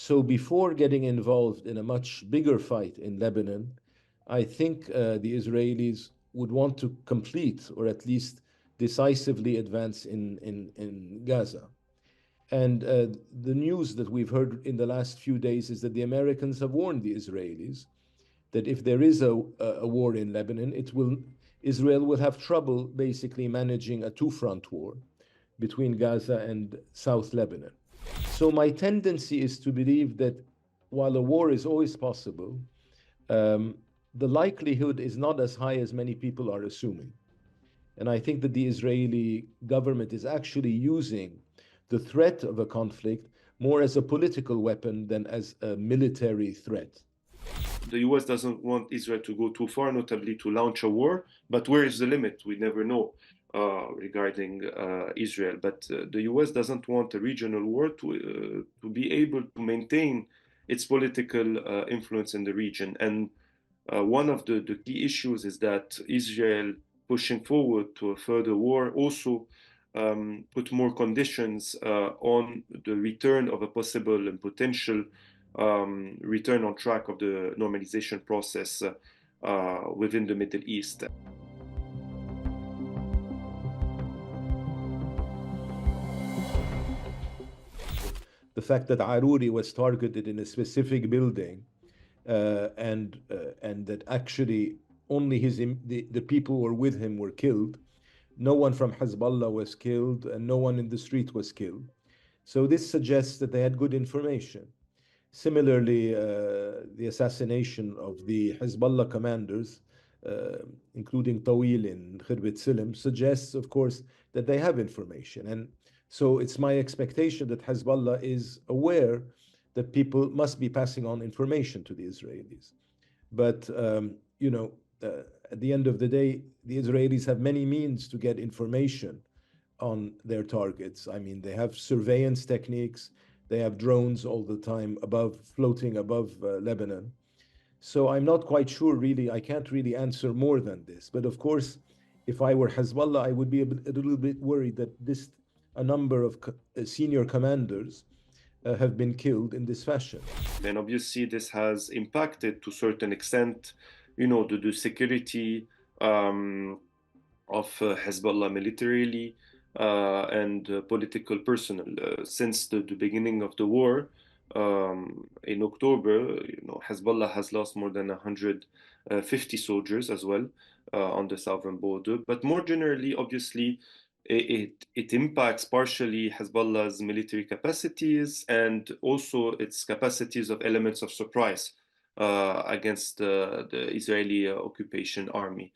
So before getting involved in a much bigger fight in Lebanon, I think the Israelis would want to complete or at least decisively advance in Gaza. And the news that we've heard in the last few days is that the Americans have warned the Israelis that if there is a war in Lebanon, Israel will have trouble basically managing a two-front war between Gaza and South Lebanon. So my tendency is to believe that while a war is always possible, the likelihood is not as high as many people are assuming. And I think that the Israeli government is actually using the threat of a conflict more as a political weapon than as a military threat. The US doesn't want Israel to go too far, notably to launch a war, but where is the limit? We never know regarding Israel. But the US doesn't want a regional war to be able to maintain its political influence in the region. And one of the key issues is that Israel pushing forward to a further war also put more conditions on the return of a possible and potential return on track of the normalization process within the Middle East. The fact that Aruri was targeted in a specific building and that actually only the people who were with him were killed. No one from Hezbollah was killed and no one in the street was killed. So this suggests that they had good information. Similarly, the assassination of the Hezbollah commanders, including Tawil in Khirbet Silm, suggests, of course, that they have information. And so it's my expectation that Hezbollah is aware that people must be passing on information to the Israelis. But, at the end of the day, the Israelis have many means to get information on their targets. I mean, they have surveillance techniques. They have drones all the time floating above Lebanon. So I'm not quite sure, really. I can't really answer more than this. But of course, if I were Hezbollah, I would be a little bit worried that a number of senior commanders have been killed in this fashion. And obviously, this has impacted to a certain extent, the security of Hezbollah militarily and political personnel. Since the beginning of the war in October, Hezbollah has lost more than 150 soldiers as well on the southern border. But more generally, obviously, it impacts partially Hezbollah's military capacities and also its capacities of elements of surprise against the Israeli occupation army.